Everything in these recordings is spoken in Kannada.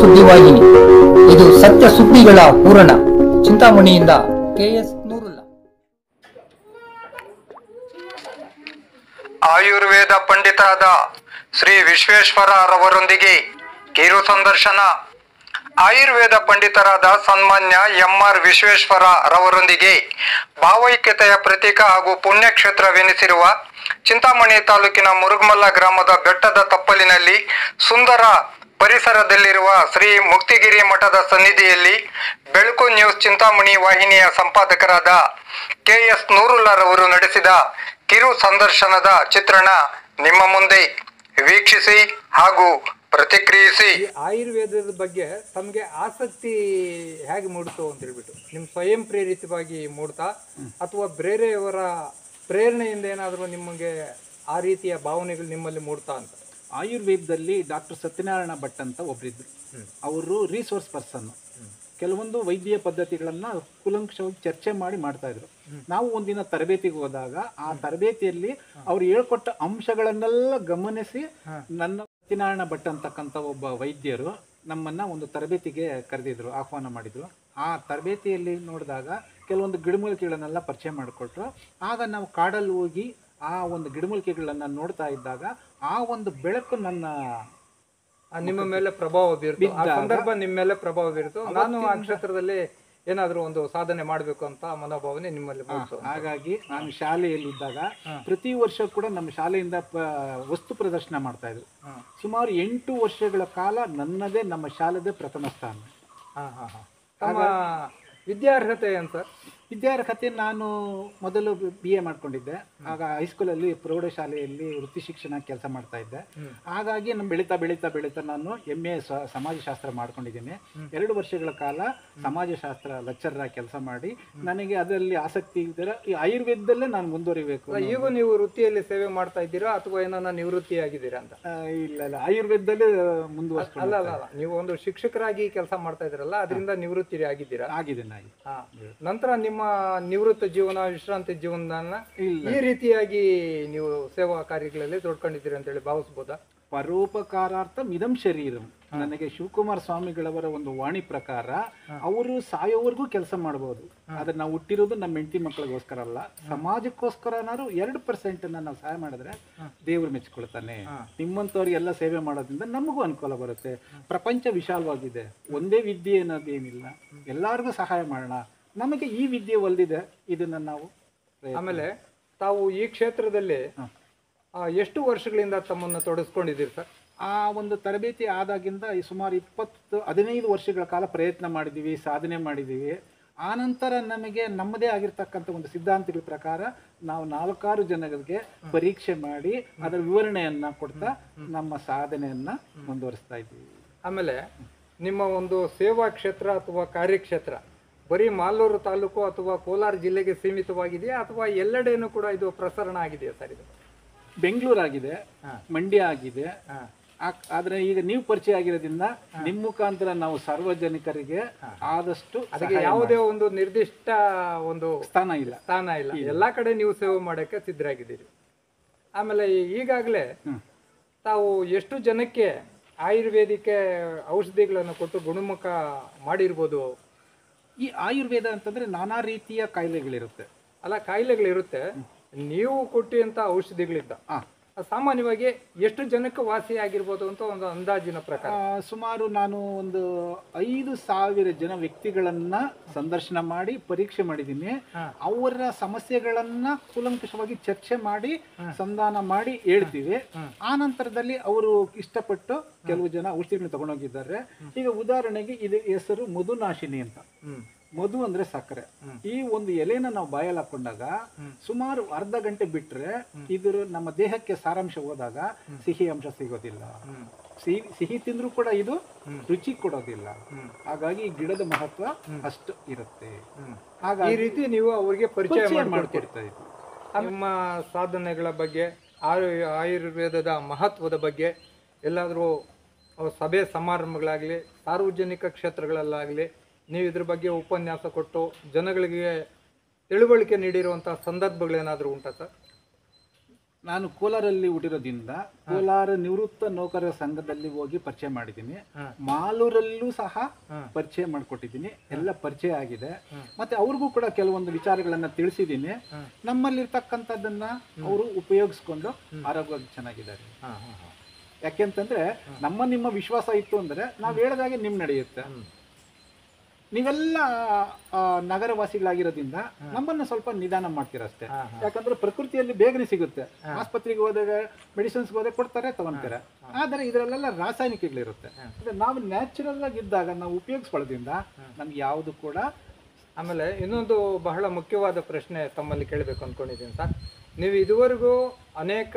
ಸುದ್ದಿವಾಹಿನಿ. ಇದು ಸತ್ಯ ಸುದ್ದಿಗಳ ಪೂರಣ. ಚಿಂತಾಮಣಿಯಿಂದ KS ನೂರುಲ್ಲಾ. ಆಯುರ್ವೇದ ಪಂಡಿತರಾದ ಶ್ರೀ ವಿಶ್ವೇಶ್ವರ ರವರೊಂದಿಗೆ ಕಿರು ಸಂದರ್ಶನ. ಆಯುರ್ವೇದ ಪಂಡಿತರಾದ ಸನ್ಮಾನ್ಯ MR ವಿಶ್ವೇಶ್ವರ ರವರೊಂದಿಗೆ ಭಾವೈಕ್ಯತೆಯ ಪ್ರತೀಕ ಹಾಗೂ ಪುಣ್ಯಕ್ಷೇತ್ರವೆನಿಸಿರುವ ಚಿಂತಾಮಣಿ ತಾಲೂಕಿನ ಮುರುಗಮಲ್ಲ ಗ್ರಾಮದ ಬೆಟ್ಟದ ತಪ್ಪಲಿನಲ್ಲಿ ಸುಂದರ ಪರಿಸರದಲ್ಲಿರುವ ಶ್ರೀ ಮುಕ್ತಿಗಿರಿ ಮಠದ ಸನ್ನಿಧಿಯಲ್ಲಿ ಬೆಳಕು ನ್ಯೂಸ್ ಚಿಂತಾಮಣಿ ವಾಹಿನಿಯ ಸಂಪಾದಕರಾದ KS ನೂರುಲ್ಲಾ ರವರು ನಡೆಸಿದ ಕಿರು ಸಂದರ್ಶನದ ಚಿತ್ರಣ ನಿಮ್ಮ ಮುಂದೆ. ವೀಕ್ಷಿಸಿ ಹಾಗೂ ಪ್ರತಿಕ್ರಿಯಿಸಿ. ಆಯುರ್ವೇದದ ಬಗ್ಗೆ ತಮಗೆ ಆಸಕ್ತಿ ಹೇಗೆ ಮೂಡ್ತು ಅಂತ ಹೇಳ್ಬಿಟ್ಟು ನಿಮ್ಮ ಸ್ವಯಂ ಪ್ರೇರಿತವಾಗಿ ಮೂಡ್ತಾ ಅಥವಾ ಬೇರೆಯವರ ಪ್ರೇರಣೆಯಿಂದ ಏನಾದರೂ ನಿಮಗೆ ಆ ರೀತಿಯ ಭಾವನೆಗಳು ನಿಮ್ಮಲ್ಲಿ ಮೂಡ್ತಾ ಅಂತ? ಆಯುರ್ವೇದದಲ್ಲಿ ಡಾಕ್ಟರ್ ಸತ್ಯನಾರಾಯಣ ಭಟ್ ಅಂತ ಒಬ್ಬರಿದ್ರು. ಅವರು ರಿಸೋರ್ಸ್ ಪರ್ಸನ್. ಕೆಲವೊಂದು ವೈದ್ಯ ಪದ್ಧತಿಗಳನ್ನು ಕೂಲಂಕಷವಾಗಿ ಚರ್ಚೆ ಮಾಡಿ ಮಾಡ್ತಾ ಇದ್ರು. ನಾವು ಒಂದಿನ ತರಬೇತಿಗೆ ಹೋದಾಗ ಆ ತರಬೇತಿಯಲ್ಲಿ ಅವ್ರು ಹೇಳ್ಕೊಟ್ಟ ಅಂಶಗಳನ್ನೆಲ್ಲ ಗಮನಿಸಿ ನನ್ನ ಸತ್ಯನಾರಾಯಣ ಭಟ್ ಅಂತಕ್ಕಂಥ ಒಬ್ಬ ವೈದ್ಯರು ನಮ್ಮನ್ನು ಒಂದು ತರಬೇತಿಗೆ ಕರೆದಿದ್ರು, ಆಹ್ವಾನ ಮಾಡಿದರು. ಆ ತರಬೇತಿಯಲ್ಲಿ ನೋಡಿದಾಗ ಕೆಲವೊಂದು ಗಿಡಮೂಲಿಕೆಗಳನ್ನೆಲ್ಲ ಪರಿಚಯ ಮಾಡಿಕೊಟ್ರು. ಆಗ ನಾವು ಕಾಡಲ್ಲಿ ಹೋಗಿ ಆ ಒಂದು ಗಿಡಮೂಲಿಕೆಗಳನ್ನು ನೋಡ್ತಾ ಇದ್ದಾಗ ಆ ಒಂದು ಬೆಳಕು ನಿಮ್ಮ ಮೇಲೆ ಪ್ರಭಾವ ಬೀರ್ತು. ಆ ಸಂದರ್ಭ ನಿಮ್ಮ ಮೇಲೆ ಪ್ರಭಾವ ಬೀರ್ತು. ನಾನು ಆ ಕ್ಷೇತ್ರದಲ್ಲಿ ಏನಾದರೂ ಒಂದು ಸಾಧನೆ ಮಾಡಬೇಕು ಅಂತ ಮನೋಭಾವನೆ ನಿಮ್ಮಲ್ಲಿ ಮೂಡ್ತು. ಹಾಗಾಗಿ ನಾನು ಶಾಲೆಯಲ್ಲಿದ್ದಾಗ ಪ್ರತಿ ವರ್ಷ ಕೂಡ ನಮ್ಮ ಶಾಲೆಯಿಂದ ವಸ್ತು ಪ್ರದರ್ಶನ ಮಾಡ್ತಾ ಇದ್ರು. ಸುಮಾರು 8 ವರ್ಷಗಳ ಕಾಲ ನನ್ನದೇ ನಮ್ಮ ಶಾಲೆದೇ ಪ್ರಥಮ ಸ್ಥಾನ. ತಮ್ಮ ವಿದ್ಯಾರ್ಹತೆ ಅಂತ? ವಿದ್ಯಾರ್ಹತೆ ನಾನು ಮೊದಲು BA ಮಾಡ್ಕೊಂಡಿದ್ದೆ. ಆಗ ಹೈಸ್ಕೂಲಲ್ಲಿ ಪ್ರೌಢಶಾಲೆಯಲ್ಲಿ ವೃತ್ತಿ ಶಿಕ್ಷಣ ಕೆಲಸ ಮಾಡ್ತಾ ಇದ್ದೆ. ಹಾಗಾಗಿ ನಾನು ಬೆಳೀತಾ ನಾನು MA ಸಮಾಜಶಾಸ್ತ್ರ ಮಾಡ್ಕೊಂಡಿದ್ದೀನಿ. 2 ವರ್ಷಗಳ ಕಾಲ ಸಮಾಜಶಾಸ್ತ್ರ ಲೆಕ್ಚರರ್ ಆಗಿ ಕೆಲಸ ಮಾಡಿ ನನಗೆ ಅದರಲ್ಲಿ ಆಸಕ್ತಿ ಇದ್ದರೆ ಈ ಆಯುರ್ವೇದದಲ್ಲೇ ನಾನು ಮುಂದುವರಿಬೇಕು. ಈಗ ನೀವು ವೃತ್ತಿಯಲ್ಲಿ ಸೇವೆ ಮಾಡ್ತಾ ಇದ್ದೀರಾ ಅಥವಾ ಏನನ್ನ ನಿವೃತ್ತಿ ಆಗಿದ್ದೀರಾ ಅಂತ? ಇಲ್ಲ, ಆಯುರ್ವೇದದಲ್ಲೇ ಮುಂದುವರಿಸ್ಕೊಂಡು. ಅಲ್ಲ, ನೀವು ಒಂದು ಶಿಕ್ಷಕರಾಗಿ ಕೆಲಸ ಮಾಡ್ತಾ ಇದ್ದೀರಲ್ಲ, ಅದರಿಂದ ನಿವೃತ್ತಿ ಆಗಿದ್ದೀರಾ? ಆಗಿದ್ದೇನೆ. ನಂತರ ನಿಮ್ಮ ನಿವೃತ್ತ ಜೀವನ, ವಿಶ್ರಾಂತಿ ಜೀವನ ಈ ರೀತಿಯಾಗಿ ನೀವು ಸೇವಾ ಕಾರ್ಯಗಳಲ್ಲಿ ತೊಡ್ಕೊಂಡಿದ್ದೀರಿ ಅಂತ ಹೇಳಿ ಭಾವಿಸಬಹುದಾ? ಪರೋಪಕಾರಾರ್ಥ ಮಿದಂ ಶರೀರಂ. ನನಗೆ ಶಿವಕುಮಾರ ಸ್ವಾಮಿಗಳವರ ಒಂದು ವಾಣಿ ಪ್ರಕಾರ ಅವರು ಸಾಯೋವರೆಗೂ ಕೆಲಸ ಮಾಡಬಹುದು. ಆದ್ರೆ ನಾವು ಹುಟ್ಟಿರೋದು ನಮ್ಮ ಹೆಂಡತಿ ಮಕ್ಕಳಿಗೋಸ್ಕರ ಅಲ್ಲ, ಸಮಾಜಕ್ಕೋಸ್ಕರನಾದ್ರು 2% ನಾವು ಸಹಾಯ ಮಾಡಿದ್ರೆ ದೇವರು ಮೆಚ್ಕೊಳ್ತಾನೆ. ನಿಮ್ಮಂಥವ್ರಿಗೆಲ್ಲ ಸೇವೆ ಮಾಡೋದ್ರಿಂದ ನಮಗೂ ಅನುಕೂಲ ಬರುತ್ತೆ. ಪ್ರಪಂಚ ವಿಶಾಲವಾಗಿದೆ, ಒಂದೇ ವಿದ್ಯೆ ಅನ್ನೋದೇನಿಲ್ಲ, ಎಲ್ಲರಿಗೂ ಸಹಾಯ ಮಾಡೋಣ. ನಮಗೆ ಈ ವಿದ್ಯೆ ಒಲ್ದಿದೆ, ಇದನ್ನ ನಾವು. ಆಮೇಲೆ ತಾವು ಈ ಕ್ಷೇತ್ರದಲ್ಲಿ ಎಷ್ಟು ವರ್ಷಗಳಿಂದ ತಮ್ಮನ್ನು ತೊಡಗಿಸ್ಕೊಂಡಿದ್ದೀರಿ ಸರ್? ಆ ಒಂದು ತರಬೇತಿ ಆದಾಗಿಂದ ಸುಮಾರು 15 ವರ್ಷಗಳ ಕಾಲ ಪ್ರಯತ್ನ ಮಾಡಿದ್ದೀವಿ, ಸಾಧನೆ ಮಾಡಿದ್ದೀವಿ. ಆನಂತರ ನಮಗೆ ನಮ್ಮದೇ ಆಗಿರ್ತಕ್ಕಂಥ ಒಂದು ಸಿದ್ಧಾಂತಗಳ ಪ್ರಕಾರ ನಾವು 4-6 ಜನಗಳಿಗೆ ಪರೀಕ್ಷೆ ಮಾಡಿ ಅದರ ವಿವರಣೆಯನ್ನ ಕೊಡ್ತಾ ನಮ್ಮ ಸಾಧನೆಯನ್ನ ಮುಂದುವರಿಸ್ತಾ ಇದ್ದೀವಿ. ಆಮೇಲೆ ನಿಮ್ಮ ಒಂದು ಸೇವಾ ಕ್ಷೇತ್ರ ಅಥವಾ ಕಾರ್ಯಕ್ಷೇತ್ರ ಬರೀ ಮಾಲೂರು ತಾಲೂಕು ಅಥವಾ ಕೋಲಾರ ಜಿಲ್ಲೆಗೆ ಸೀಮಿತವಾಗಿದೆಯಾ ಅಥವಾ ಎಲ್ಲೆಡೆನೂ ಕೂಡ ಇದು ಪ್ರಸರಣ ಆಗಿದೆಯಾ ಸರ್? ಇದು ಬೆಂಗಳೂರು ಆಗಿದೆ, ಮಂಡ್ಯ ಆಗಿದೆ. ಆದ್ರೆ ಈಗ ನೀವು ಪರಿಚಯ ಆಗಿರೋದ್ರಿಂದ ನಿಮ್ಮ ಮುಖಾಂತರ ನಾವು ಸಾರ್ವಜನಿಕರಿಗೆ ಆದಷ್ಟು ಅದಕ್ಕೆ ಯಾವುದೇ ಒಂದು ನಿರ್ದಿಷ್ಟ ಒಂದು ಸ್ಥಾನ ಇಲ್ಲ, ಎಲ್ಲಾ ಕಡೆ ನೀವು ಸೇವೆ ಮಾಡಕ್ಕೆ ಸಿದ್ಧರಾಗಿದ್ದೀರಿ. ಆಮೇಲೆ ಈಗಾಗಲೇ ತಾವು ಎಷ್ಟು ಜನಕ್ಕೆ ಆಯುರ್ವೇದಿಕ ಔಷಧಿಗಳನ್ನು ಕೊಟ್ಟು ಗುಣಮುಖ ಮಾಡಿರ್ಬೋದು? ಈ ಆಯುರ್ವೇದ ಅಂತಂದ್ರೆ ನಾನಾ ರೀತಿಯ ಕಾಯಿಲೆಗಳಿರುತ್ತೆ. ಅಲ್ಲ, ಕಾಯಿಲೆಗಳಿರುತ್ತೆ. ನೀವು ಕೊಟ್ಟಿಂತ ಔಷಧಿಗಳಿದ್ದ ಸಾಮಾನ್ಯವಾಗಿ ಎಷ್ಟು ಜನಕ್ಕೆ ವಾಸಿ ಆಗಿರ್ಬೋದು ಅಂತ ಒಂದು ಅಂದಾಜಿನ ಪ್ರಕಾರ? ಸುಮಾರು ನಾನು ಒಂದು 5,000 ಜನ ವ್ಯಕ್ತಿಗಳನ್ನ ಸಂದರ್ಶನ ಮಾಡಿ ಪರೀಕ್ಷೆ ಮಾಡಿದ್ದೀನಿ. ಅವರ ಸಮಸ್ಯೆಗಳನ್ನ ಕೂಲಂಕಷವಾಗಿ ಚರ್ಚೆ ಮಾಡಿ ಸಂಧಾನ ಮಾಡಿ ಹೇಳ್ತೀವಿ. ಆ ನಂತರದಲ್ಲಿ ಅವರು ಇಷ್ಟಪಟ್ಟು ಕೆಲವು ಜನ ಔಷಧಿಗಳನ್ನ ತಗೊಂಡೋಗಿದ್ದಾರೆ. ಈಗ ಉದಾಹರಣೆಗೆ ಇದು ಹೆಸರು ಮಧುನಾಶಿನಿ ಅಂತ. ಮಧು ಅಂದ್ರೆ ಸಕ್ಕರೆ. ಈ ಒಂದು ಎಲೆನ ನಾವು ಬಾಯಲ್ಲಿ ಹಾಕೊಂಡಾಗ ಸುಮಾರು ಅರ್ಧ ಗಂಟೆ ಬಿಟ್ರೆ ಇದ್ರ ನಮ್ಮ ದೇಹಕ್ಕೆ ಸಾರಾಂಶ ಹೋದಾಗ ಸಿಹಿ ಅಂಶ ಸಿಗೋದಿಲ್ಲ. ಸಿಹಿ ತಿಂದ್ರೂ ಕೂಡ ಇದು ರುಚಿ ಕೊಡೋದಿಲ್ಲ. ಹಾಗಾಗಿ ಈ ಗಿಡದ ಮಹತ್ವ ಅಷ್ಟು ಇರುತ್ತೆ. ಹಾಗಾಗಿ ಈ ರೀತಿ ನೀವು ಅವರಿಗೆ ಪರಿಚಯ ಮಾಡ್ಕೊಡ್ತಾ ಇದ್ದೀವಿ. ನಿಮ್ಮ ಸಾಧನೆಗಳ ಬಗ್ಗೆ, ಆಯುರ್ವೇದದ ಮಹತ್ವದ ಬಗ್ಗೆ ಎಲ್ಲಾದರೂ ಸಭೆ ಸಮಾರಂಭಗಳಾಗಲಿ, ಸಾರ್ವಜನಿಕ ಕ್ಷೇತ್ರಗಳಲ್ಲಾಗಲಿ ನೀವು ಇದ್ರ ಬಗ್ಗೆ ಉಪನ್ಯಾಸ ಕೊಟ್ಟು ಜನಗಳಿಗೆ ತಿಳುವಳಿಕೆ ನೀಡಿರುವಂಥ ಸಂದರ್ಭಗಳೇನಾದರೂ ಉಂಟಾ ಸರ್? ನಾನು ಕೋಲಾರಲ್ಲಿ ಹುಟ್ಟಿರೋದ್ರಿಂದ ಕೋಲಾರ ನಿವೃತ್ತ ನೌಕರರ ಸಂಘದಲ್ಲಿ ಹೋಗಿ ಪರಿಚಯ ಮಾಡಿದ್ದೀನಿ. ಮಾಲೂರಲ್ಲೂ ಸಹ ಪರಿಚಯ ಮಾಡಿಕೊಟ್ಟಿದ್ದೀನಿ. ಎಲ್ಲ ಪರಿಚಯ ಆಗಿದೆ. ಮತ್ತೆ ಅವ್ರಿಗೂ ಕೂಡ ಕೆಲವೊಂದು ವಿಚಾರಗಳನ್ನ ತಿಳಿಸಿದ್ದೀನಿ. ನಮ್ಮಲ್ಲಿರ್ತಕ್ಕಂಥದ್ದನ್ನ ಅವರು ಉಪಯೋಗಿಸ್ಕೊಂಡು ಆರೋಗ್ಯವಾಗಿ ಚೆನ್ನಾಗಿದ್ದಾರೆ. ಯಾಕೆಂತಂದ್ರೆ ನಿಮ್ಮ ವಿಶ್ವಾಸ ಇತ್ತು ಅಂದ್ರೆ ನಾವು ಹೇಳಿದಾಗೆ ನಿಮ್ ನಡೆಯುತ್ತೆ. ನೀವೆಲ್ಲ ನಗರವಾಸಿಗಳಾಗಿರೋದ್ರಿಂದ ನಮ್ಮನ್ನ ಸ್ವಲ್ಪ ನಿಧಾನ ಮಾಡ್ತೀರ ಅಷ್ಟೇ. ಯಾಕಂದ್ರೆ ಪ್ರಕೃತಿಯಲ್ಲಿ ಬೇಗನೆ ಸಿಗುತ್ತೆ. ಆಸ್ಪತ್ರೆಗೆ ಹೋದಾಗ ಮೆಡಿಸಿನ್ಸ್ ಹೋದಾಗ ಕೊಡ್ತಾರೆ, ತಗೊಂತಾರೆ. ಆದರೆ ಇದರಲ್ಲೆಲ್ಲ ರಾಸಾಯನಿಕಗಳಿರುತ್ತೆ. ನಾವು ನ್ಯಾಚುರಲ್ ಆಗಿ ಇದ್ದಾಗ ನಾವು ಉಪಯೋಗಿಸ್ಕೊಳ್ಳೋದ್ರಿಂದ ನಮ್ಗೆ ಯಾವುದು ಕೂಡ. ಆಮೇಲೆ ಇನ್ನೊಂದು ಬಹಳ ಮುಖ್ಯವಾದ ಪ್ರಶ್ನೆ ತಮ್ಮಲ್ಲಿ ಕೇಳಬೇಕು ಅಂದ್ಕೊಂಡಿದ್ದೀನಿ ಸರ್. ನೀವು ಇದುವರೆಗೂ ಅನೇಕ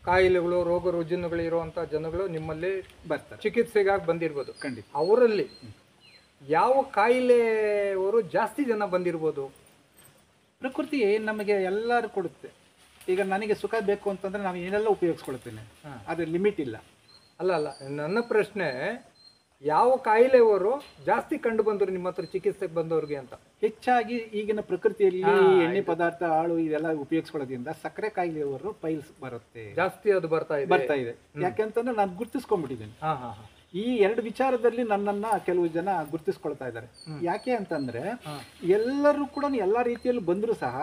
ಕಾಯಿಲೆಗಳು, ರೋಗ ರುಜಿನಗಳು ಇರುವಂಥ ಜನಗಳು ನಿಮ್ಮಲ್ಲಿ ಬರ್ತಾರೆ, ಚಿಕಿತ್ಸೆಗಾಗಿ ಬಂದಿರ್ಬೋದು. ಖಂಡಿತ. ಅವರಲ್ಲಿ ಯಾವ ಕಾಯಿಲೆಯವರು ಜಾಸ್ತಿ ಜನ ಬಂದಿರ್ಬೋದು? ಪ್ರಕೃತಿ ನಮಗೆ ಎಲ್ಲರೂ ಕೊಡುತ್ತೆ. ಈಗ ನನಗೆ ಸುಖ ಬೇಕು ಅಂತಂದ್ರೆ ನಾನು ಏನೆಲ್ಲ ಉಪಯೋಗಿಸ್ಕೊಳ್ತೇನೆ, ಅದ್ರ ಲಿಮಿಟ್ ಇಲ್ಲ. ಅಲ್ಲ, ನನ್ನ ಪ್ರಶ್ನೆ ಯಾವ ಕಾಯಿಲೆಯವರು ಜಾಸ್ತಿ ಕಂಡು ಬಂದರು ನಿಮ್ಮ ಹತ್ರ ಚಿಕಿತ್ಸೆಗೆ ಬಂದವ್ರಿಗೆ ಅಂತ. ಹೆಚ್ಚಾಗಿ ಈಗಿನ ಪ್ರಕೃತಿಯಲ್ಲಿ ಎಣ್ಣೆ ಪದಾರ್ಥ, ಹಾಳು ಇದೆಲ್ಲ ಉಪಯೋಗಿಸ್ಕೊಳ್ಳೋದ್ರಿಂದ ಸಕ್ಕರೆ ಕಾಯಿಲೆಯವರು ಪೈಲ್ಸ್ ಬರುತ್ತೆ, ಜಾಸ್ತಿ ಅದು ಬರ್ತಾ ಇದೆ. ಯಾಕೆಂತಂದ್ರೆ ನಾನು ಗುರ್ತಿಸ್ಕೊಂಡ್ಬಿಟ್ಟಿದ್ದೀನಿ. ಈ ಎರಡು ವಿಚಾರದಲ್ಲಿ ನನ್ನನ್ನ ಕೆಲವು ಜನ ಗುರ್ತಿಸ್ಕೊಳ್ತಾ ಇದ್ದಾರೆ. ಯಾಕೆ ಅಂತಂದ್ರೆ ಎಲ್ಲರೂ ಕೂಡ ಎಲ್ಲಾ ರೀತಿಯಲ್ಲಿ ಬಂದ್ರು ಸಹ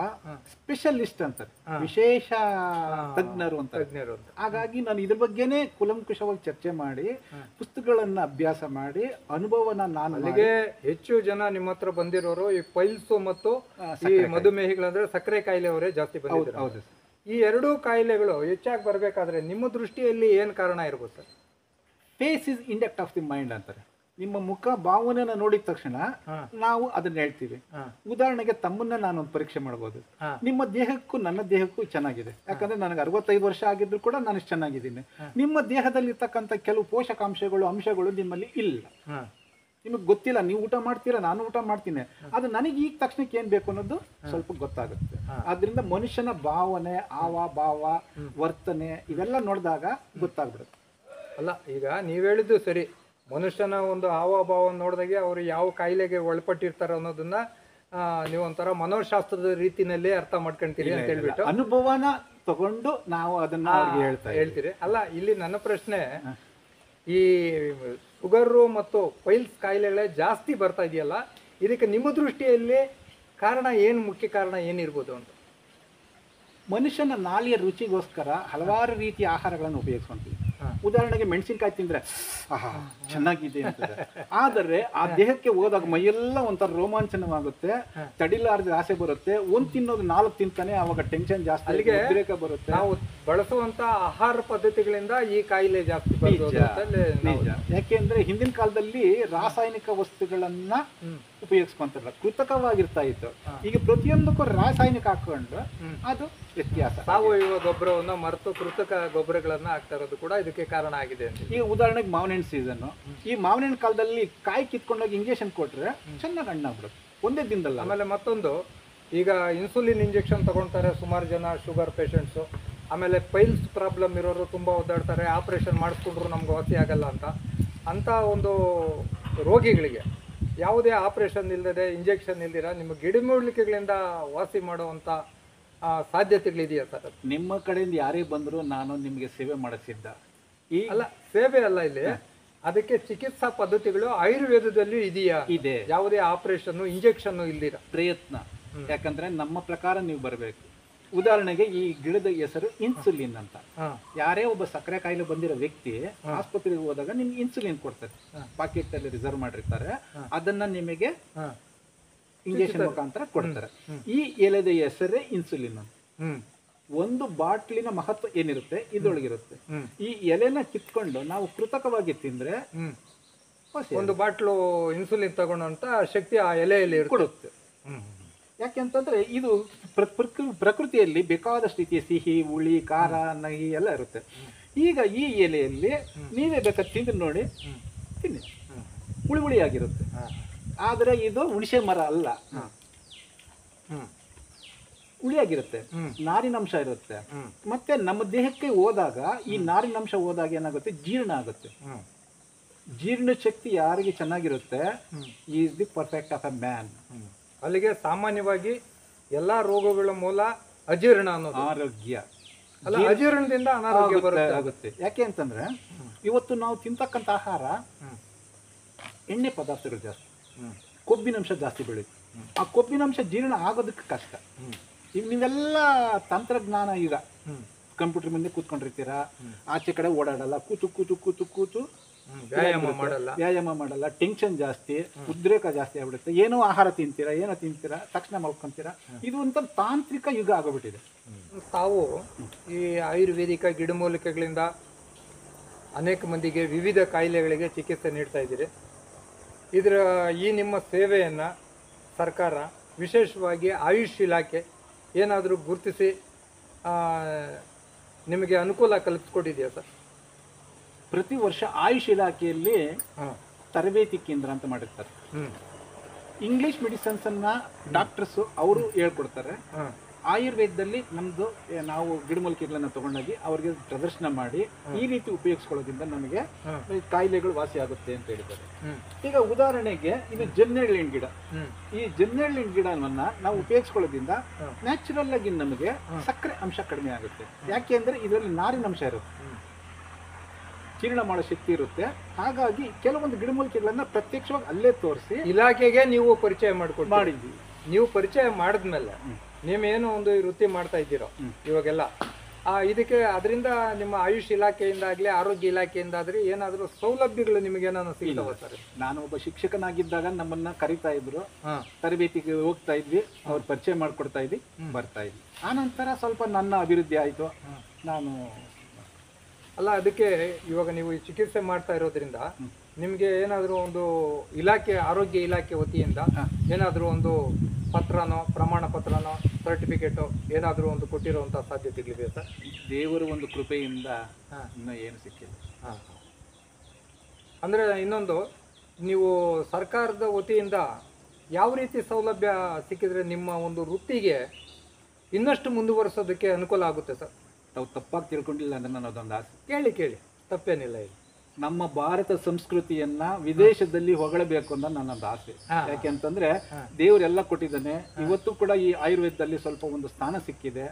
ಸ್ಪೆಷಲಿಸ್ಟ್ ಅಂತಾರೆ, ವಿಶೇಷ ತಜ್ಞರು ಅಂತ. ಹಾಗಾಗಿ ನಾನು ಇದ್ರ ಬಗ್ಗೆನೇ ಕುಲಂಕುಷವಾಗಿ ಚರ್ಚೆ ಮಾಡಿ, ಪುಸ್ತಕಗಳನ್ನ ಅಭ್ಯಾಸ ಮಾಡಿ, ಅನುಭವನ ನಾನು ಅಲ್ಲಿಗೆ ಹೆಚ್ಚು ಜನ ನಿಮ್ಮ ಹತ್ರ ಬಂದಿರೋರು ಈ ಪೈಲ್ಸ್ ಮತ್ತು ಈ ಮಧುಮೇಹಿಗಳಂದ್ರೆ ಸಕ್ಕರೆ ಕಾಯಿಲೆ ಅವರೇ ಜಾಸ್ತಿ ಬಂದಿದ್ದಾರೆ. ಹೌದು. ಈ ಎರಡೂ ಕಾಯಿಲೆಗಳು ಹೆಚ್ಚಾಗಿ ಬರ್ಬೇಕಾದ್ರೆ ನಿಮ್ಮ ದೃಷ್ಟಿಯಲ್ಲಿ ಏನ್ ಕಾರಣ ಇರ್ಬೋದು sir? Face is index of the mind ಅಂತಾರೆ. ನಿಮ್ಮ ಮುಖ ಭಾವನೆನ ನೋಡಿದ ತಕ್ಷಣ ನಾವು ಅದನ್ನ ಹೇಳ್ತೀವಿ. ಉದಾಹರಣೆಗೆ ತಮ್ಮನ್ನ ನಾನೊಂದು ಪರೀಕ್ಷೆ ಮಾಡಬಹುದು. ನಿಮ್ಮ ದೇಹಕ್ಕೂ ನನ್ನ ದೇಹಕ್ಕೂ ಚೆನ್ನಾಗಿದೆ. ಯಾಕಂದ್ರೆ ನನಗೆ 65 ವರ್ಷ ಆಗಿದ್ರು ಕೂಡ ನಾನು ಇಷ್ಟು ಚೆನ್ನಾಗಿದ್ದೀನಿ. ನಿಮ್ಮ ದೇಹದಲ್ಲಿ ಇರ್ತಕ್ಕಂಥ ಕೆಲವು ಪೋಷಕಾಂಶಗಳು, ಅಂಶಗಳು ನಿಮ್ಮಲ್ಲಿ ಇಲ್ಲ. ನಿಮಗೆ ಗೊತ್ತಿಲ್ಲ. ನೀವು ಊಟ ಮಾಡ್ತೀರಾ, ನಾನು ಊಟ ಮಾಡ್ತೀನಿ. ಅದು ನನಗೆ ಈಗ ತಕ್ಷಣಕ್ಕೆ ಏನ್ ಬೇಕು ಅನ್ನೋದು ಸ್ವಲ್ಪ ಗೊತ್ತಾಗುತ್ತೆ. ಆದ್ರಿಂದ ಮನುಷ್ಯನ ಭಾವನೆ, ಭಾವ, ವರ್ತನೆ ಇವೆಲ್ಲ ನೋಡಿದಾಗ ಗೊತ್ತಾಗ್ಬಿಡುತ್ತೆ. ಅಲ್ಲ, ಈಗ ನೀವ್ ಹೇಳಿದ್ದು ಸರಿ. ಮನುಷ್ಯನ ಒಂದು ಹಾವಭಾವ ನೋಡಿದಾಗೆ ಅವರು ಯಾವ ಕಾಯಿಲೆಗೆ ಒಳಪಟ್ಟಿರ್ತಾರೆ ಅನ್ನೋದನ್ನ ನೀವೊಂಥರ ಮನೋಶಾಸ್ತ್ರದ ರೀತಿನಲ್ಲಿ ಅರ್ಥ ಮಾಡ್ಕೊಂತೀರಿ ಅಂತ ಹೇಳ್ಬಿಟ್ಟು ಅನುಭವನ ತಗೊಂಡು ನಾವು ಅದನ್ನ ಹೇಳ್ತೀರಿ. ಅಲ್ಲ, ಇಲ್ಲಿ ನನ್ನ ಪ್ರಶ್ನೆ, ಈ ಶುಗರು ಮತ್ತು ಪೈಲ್ಸ್ ಕಾಯಿಲೆಗಳೇ ಜಾಸ್ತಿ ಬರ್ತಾ ಇದೆಯಲ್ಲ, ಇದಕ್ಕೆ ನಿಮ್ಮ ದೃಷ್ಟಿಯಲ್ಲಿ ಕಾರಣ ಏನು, ಮುಖ್ಯ ಕಾರಣ ಏನಿರ್ಬೋದು ಅಂತ? ಮನುಷ್ಯನ ನಾಲಿಯ ರುಚಿಗೋಸ್ಕರ ಹಲವಾರು ರೀತಿಯ ಆಹಾರಗಳನ್ನು ಉಪಯೋಗಿಸ್ಕೊಂತೀವಿ. ಉದಾಹರಣೆಗೆ ಮೆಣಸಿನ್ಕಾಯಿ ತಿಂದ್ರೆ ಚೆನ್ನಾಗಿದೆ ಅಂತಾರೆ. ಆದರೆ ಆ ದೇಹಕ್ಕೆ ಹೋದಾಗ ಮೈಯೆಲ್ಲ ಒಂಥರ ರೋಮಾಂಚನವಾಗುತ್ತೆ, ತಡಿಲಾರದ ಆಸೆ ಬರುತ್ತೆ. ಒಂದ್ ತಿನ್ನೋದು 4 ತಿಂತಾನೆ, ಅವಾಗ ಟೆನ್ಷನ್ ಜಾಸ್ತಿ, ಅಲ್ಲಿಗೆ ಉದ್ರೇಕ ಬರುತ್ತೆ. ನಾವು ಬಳಸುವಂತ ಆಹಾರ ಪದ್ಧತಿಗಳಿಂದ ಈ ಕಾಯಿಲೆ ಜಾಸ್ತಿ ನಿಜ. ಯಾಕೆಂದ್ರೆ ಹಿಂದಿನ ಕಾಲದಲ್ಲಿ ರಾಸಾಯನಿಕ ವಸ್ತುಗಳನ್ನ ಉಪಯೋಗಿಸ್ಕೊಂತಾರಲ್ಲ, ಕೃತಕವಾಗಿರ್ತಾ ಇತ್ತು. ಈಗ ಪ್ರತಿಯೊಂದಕ್ಕೂ ರಾಸಾಯನಿಕ ಹಾಕೊಂಡು ಅದು ವ್ಯತ್ಯಾಸ. ಸಾವಯವ ಗೊಬ್ಬರವನ್ನ ಮರೆತು ಕೃತಕ ಗೊಬ್ಬರಗಳನ್ನ ಹಾಕ್ತಾ ಇರೋದು ಕೂಡ ಇದಕ್ಕೆ ಕಾರಣ ಆಗಿದೆ ಅಂತ. ಈಗ ಉದಾಹರಣೆಗೆ ಮಾವಿನ ಹಣ್ಣು ಸೀಸನ್. ಈ ಮಾವಿನ ಹಣ್ಣು ಕಾಲದಲ್ಲಿ ಕಾಯಿ ಕಿತ್ಕೊಂಡೋಗಿ ಇಂಜೆಕ್ಷನ್ ಕೊಟ್ರೆ ಚೆನ್ನಾಗಿ ಹಣ್ಣಾಗ್ಬಿಡುತ್ತೆ ಒಂದೇ ದಿನದಲ್ಲ. ಆಮೇಲೆ ಮತ್ತೊಂದು, ಈಗ ಇನ್ಸುಲಿನ್ ಇಂಜೆಕ್ಷನ್ ತಗೊಳ್ತಾರೆ ಸುಮಾರು ಜನ ಶುಗರ್ ಪೇಷಂಟ್ಸು. ಆಮೇಲೆ ಪೈಲ್ಸ್ ಪ್ರಾಬ್ಲಮ್ ಇರೋರು ತುಂಬ ಒದ್ದಾಡ್ತಾರೆ, ಆಪರೇಷನ್ ಮಾಡಿಸ್ಕೊಂಡ್ರು ನಮ್ಗೆ ವಾಸಿ ಆಗಲ್ಲ ಅಂತ ಒಂದು ರೋಗಿಗಳಿಗೆ ಯಾವುದೇ ಆಪರೇಷನ್ ಇಲ್ಲದೆ, ಇಂಜೆಕ್ಷನ್ ಇಲ್ದಿರ ನಿಮ್ಮ ಗಿಡಮೂಲಿಕೆಗಳಿಂದ ವಾಸಿ ಮಾಡುವಂಥ ಸಾಧ್ಯತೆಗಳಿದೆಯಾ ಸರ್? ನಿಮ್ಮ ಕಡೆಯಿಂದ ಯಾರೇ ಬಂದರೂ ನಾನು ನಿಮಗೆ ಸೇವೆ ಮಾಡಿಸಿದ್ದ. ಅಲ್ಲ, ಸೇವೆ ಅಲ್ಲ, ಇಲ್ಲಿ ಅದಕ್ಕೆ ಚಿಕಿತ್ಸಾ ಪದ್ಧತಿಗಳು ಆಯುರ್ವೇದದಲ್ಲಿ ಇದೆಯಾ? ಇದೆ. ಯಾವುದೇ ಆಪರೇಷನ್, ಇಂಜೆಕ್ಷನ್ ಇಲ್ದಿರ ಪ್ರಯತ್ನ. ಯಾಕಂದ್ರೆ ನಮ್ಮ ಪ್ರಕಾರ ನೀವು ಬರಬೇಕು. ಉದಾಹರಣೆಗೆ ಈ ಗಿಡದ ಹೆಸರು ಇನ್ಸುಲಿನ್ ಅಂತ. ಯಾರೇ ಒಬ್ಬ ಸಕ್ಕರೆ ಕಾಯಿಲೆ ಬಂದಿರೋ ವ್ಯಕ್ತಿ ಆಸ್ಪತ್ರೆಗೆ ಹೋದಾಗ ನಿಮ್ಗೆ ಇನ್ಸುಲಿನ್ ಕೊಡ್ತಾರೆ, ಪಾಕೆಟ್ ಅಲ್ಲಿ ರಿಸರ್ವ್ ಮಾಡಿರ್ತಾರೆ. ಅದನ್ನ ನಿಮಗೆ ಇಂಜೆಕ್ಷನ್ ಮುಖಾಂತರ ಕೊಡ್ತಾರೆ. ಈ ಎಲೆದ ಹೆಸರೇ ಇನ್ಸುಲಿನ್ ಅಂತ. ಒಂದು ಬಾಟ್ಲಿನ ಮಹತ್ವ ಏನಿರುತ್ತೆ ಇದರೊಳಗಿರುತ್ತೆ. ಈ ಎಲೆನ ಕಿತ್ಕೊಂಡು ನಾವು ಕೃತಕವಾಗಿ ತಿಂದ್ರೆ ಒಂದು ಬಾಟ್ಲು ಇನ್ಸುಲಿನ್ ತಗೊಂಡಂತ ಶಕ್ತಿ ಆ ಎಲೆಯಲ್ಲಿ ಕೊಡುತ್ತೆ. ಯಾಕೆಂತಂದ್ರೆ ಇದು ಪ್ರಕೃತಿಯಲ್ಲಿ ಬೇಕಾದಷ್ಟು ರೀತಿಯ ಸಿಹಿ, ಹುಳಿ, ಖಾರ, ನಹಿ ಎಲ್ಲ ಇರುತ್ತೆ. ಈಗ ಈ ಎಲೆಯಲ್ಲಿ ನೀವೇ ಬೇಕಾದ್ರೆ ತಿಂದು ನೋಡಿ, ತಿನ್ನಿ, ಹುಳಿ ಹುಳಿಯಾಗಿರುತ್ತೆ. ಆದ್ರೆ ಇದು ಹುಣಸೆ ಮರ ಅಲ್ಲ, ಹುಳಿಯಾಗಿರುತ್ತೆ, ನಾರಿನಂಶ ಇರುತ್ತೆ. ಮತ್ತೆ ನಮ್ಮ ದೇಹಕ್ಕೆ ಹೋದಾಗ ಈ ನಾರಿನಂಶ ಹೋದಾಗ ಏನಾಗುತ್ತೆ, ಜೀರ್ಣ ಆಗುತ್ತೆ. ಜೀರ್ಣ ಶಕ್ತಿ ಯಾರಿಗೆ ಚೆನ್ನಾಗಿರುತ್ತೆ, is the perfect of A man. ಅಲ್ಲಿಗೆ ಸಾಮಾನ್ಯವಾಗಿ ಎಲ್ಲಾ ರೋಗಗಳ ಮೂಲ ಅಜೀರ್ಣ ಅನ್ನೋದು. ಆರೋಗ್ಯ ಅಲ್ಲ ಅಜೀರ್ಣದಿಂದ ಅನಾರೋಗ್ಯ ಬರುತ್ತೆ. ಆಗುತ್ತೆ. ಯಾಕೆ ಅಂತಂದ್ರೆ ಇವತ್ತು ನಾವು ತಿಂತಕ್ಕಂಥ ಆಹಾರ ಎಣ್ಣೆ ಪದಾರ್ಥಗಳು ಜಾಸ್ತಿ, ಕೊಬ್ಬಿನಂಶ ಜಾಸ್ತಿ ಬೆಳೆಯುತ್ತೆ. ಆ ಕೊಬ್ಬಿನಂಶ ಜೀರ್ಣ ಆಗೋದಕ್ಕೆ ಕಷ್ಟ. ಈಗ ನೀವೆಲ್ಲ ತಂತ್ರಜ್ಞಾನ, ಈಗ ಕಂಪ್ಯೂಟರ್ ಮುಂದೆ ಕೂತ್ಕೊಂಡಿರ್ತೀರಾ, ಆಚೆ ಕಡೆ ಓಡಾಡಲ್ಲ, ಕೂತು ಕೂತು ಕೂತು ಕೂತು ವ್ಯಾಯಾಮ ಮಾಡಲ್ಲ, ಟೆನ್ಷನ್ ಜಾಸ್ತಿ, ಉದ್ರೇಕ ಜಾಸ್ತಿ ಆಗ್ಬಿಡುತ್ತೆ. ಏನೋ ಆಹಾರ ತಿಂತೀರಾ ತಕ್ಷಣ ಮಲ್ಕೊಂತೀರಾ. ಇದು ಒಂಥರ ತಾಂತ್ರಿಕ ಯುಗ ಆಗೋಗ್ಬಿಟ್ಟಿದೆ. ತಾವು ಈ ಆಯುರ್ವೇದಿಕ ಗಿಡಮೂಲಿಕೆಗಳಿಂದ ಅನೇಕ ಮಂದಿಗೆ ವಿವಿಧ ಕಾಯಿಲೆಗಳಿಗೆ ಚಿಕಿತ್ಸೆ ನೀಡ್ತಾ ಇದ್ದೀರಿ. ಇದರ ಈ ನಿಮ್ಮ ಸೇವೆಯನ್ನು ಸರ್ಕಾರ, ವಿಶೇಷವಾಗಿ ಆಯುಷ್ ಇಲಾಖೆ ಏನಾದರೂ ಗುರುತಿಸಿ ನಿಮಗೆ ಅನುಕೂಲ ಕಲ್ಪಿಸ್ಕೊಟ್ಟಿದೆಯಾ ಸರ್? ಪ್ರತಿ ವರ್ಷ ಆಯುಷ್ ಇಲಾಖೆಯಲ್ಲಿ ತರಬೇತಿ ಕೇಂದ್ರ ಅಂತ ಮಾಡಿರ್ತಾರೆ. ಇಂಗ್ಲಿಷ್ ಮೆಡಿಸಿನ್ಸ್ ಅನ್ನ ಡಾಕ್ಟರ್ಸ್ ಅವರು ಹೇಳ್ಕೊಡ್ತಾರೆ. ಆಯುರ್ವೇದದಲ್ಲಿ ನಮ್ದು ನಾವು ಗಿಡಮೂಲಿಕೆಗಳನ್ನ ತಗೊಂಡೋಗಿ ಅವ್ರಿಗೆ ಪ್ರದರ್ಶನ ಮಾಡಿ ಈ ರೀತಿ ಉಪಯೋಗಿಸ್ಕೊಳ್ಳೋದ್ರಿಂದ ನಮಗೆ ಕಾಯಿಲೆಗಳು ವಾಸಿ ಆಗುತ್ತೆ ಅಂತ ಹೇಳಿದ್ದಾರೆ. ಈಗ ಉದಾಹರಣೆಗೆ ಇದು ಜನ್ನೆಳ್ಳಿನ ಗಿಡ. ಈ ಜನ್ನೆಳ್ಳಿನ ಗಿಡವನ್ನ ನಾವು ಉಪಯೋಗಿಸ್ಕೊಳ್ಳೋದ್ರಿಂದ ನ್ಯಾಚುರಲ್ ಆಗಿ ನಮಗೆ ಸಕ್ಕರೆ ಅಂಶ ಕಡಿಮೆ ಆಗುತ್ತೆ. ಯಾಕೆ ಅಂದ್ರೆ ಇದರಲ್ಲಿ ನಾರಿನ ಅಂಶ ಇರುತ್ತೆ, ಜೀರ್ಣ ಮಾಡೋ ಶಕ್ತಿ ಇರುತ್ತೆ. ಹಾಗಾಗಿ ಕೆಲವೊಂದು ಗಿಡಮೂಲಿಕೆಗಳನ್ನ ಪ್ರತ್ಯಕ್ಷವಾಗಿ ಅಲ್ಲೇ ತೋರಿಸಿ ಇಲಾಖೆಗೆ ನೀವು ಪರಿಚಯ ಮಾಡಿದ್ವಿ. ನೀವು ಪರಿಚಯ ಮಾಡಿದ್ಮೇಲೆ ನೀವೇನು ಒಂದು ವೃತ್ತಿ ಮಾಡ್ತಾ ಇದ್ದೀರೋ ಇವಾಗೆಲ್ಲ, ಇದಕ್ಕೆ ಅದರಿಂದ ನಿಮ್ಮ ಆಯುಷ್ ಇಲಾಖೆಯಿಂದಾಗ್ಲಿ ಆರೋಗ್ಯ ಇಲಾಖೆಯಿಂದಾದ್ರಿ ಏನಾದರೂ ಸೌಲಭ್ಯಗಳು ನಿಮಗೆ ಏನಾದ್ರು ಸಿಗ್ತಾವ ಸರ್? ನಾನು ಒಬ್ಬ ಶಿಕ್ಷಕನಾಗಿದ್ದಾಗ ನಮ್ಮನ್ನ ಕರಿತಾ ಇದ್ರು, ತರಬೇತಿಗೆ ಹೋಗ್ತಾ ಇದ್ವಿ, ಅವ್ರು ಪರಿಚಯ ಮಾಡ್ಕೊಡ್ತಾ ಇದ್ವಿ, ಬರ್ತಾ ಇದ್ವಿ. ಆನಂತರ ಸ್ವಲ್ಪ ನನ್ನ ಅಭಿವೃದ್ಧಿ ಆಯಿತು. ನಾನು ಅಲ್ಲ, ಅದಕ್ಕೆ ಇವಾಗ ನೀವು ಚಿಕಿತ್ಸೆ ಮಾಡ್ತಾ ಇರೋದ್ರಿಂದ ನಿಮಗೆ ಏನಾದರೂ ಒಂದು ಇಲಾಖೆ, ಆರೋಗ್ಯ ಇಲಾಖೆ ವತಿಯಿಂದ ಏನಾದರೂ ಒಂದು ಪತ್ರನೋ, ಪ್ರಮಾಣ ಪತ್ರನೋ, ಸರ್ಟಿಫಿಕೇಟೋ ಏನಾದರೂ ಒಂದು ಕೊಟ್ಟಿರುವಂಥ ಸಾಧ್ಯತೆಗಳಿದೆ ಸರ್? ದೇವರ ಒಂದು ಕೃಪೆಯಿಂದ ಇನ್ನೂ ಏನು ಸಿಕ್ಕಿಲ್ಲ. ಅಂದರೆ ಇನ್ನೊಂದು, ನೀವು ಸರ್ಕಾರದ ವತಿಯಿಂದ ಯಾವ ರೀತಿ ಸೌಲಭ್ಯ ಸಿಕ್ಕಿದ್ರೆ ನಿಮ್ಮ ಒಂದು ವೃತ್ತಿಗೆ ಇನ್ನಷ್ಟು ಮುಂದುವರಿಸೋದಕ್ಕೆ ಅನುಕೂಲ ಆಗುತ್ತೆ ಸರ್? ತಾವು ತಪ್ಪಾಗಿ ತಿಳ್ಕೊಂಡಿಲ್ಲ ಅಂದ್ರೆ ನನ್ನದೊಂದು ಆಸೆ. ಕೇಳಿ ತಪ್ಪೇನಿಲ್ಲ. ಇದು ನಮ್ಮ ಭಾರತ ಸಂಸ್ಕೃತಿಯನ್ನ ವಿದೇಶದಲ್ಲಿ ಹೊಗಳಬೇಕು ಅಂತ ನನ್ನೊಂದು ಆಸೆ. ಯಾಕೆಂತಂದ್ರೆ ದೇವರೆಲ್ಲ ಕೊಟ್ಟಿದ್ದಾನೆ. ಇವತ್ತು ಕೂಡ ಈ ಆಯುರ್ವೇದದಲ್ಲಿ ಸ್ವಲ್ಪ ಒಂದು ಸ್ಥಾನ ಸಿಕ್ಕಿದೆ.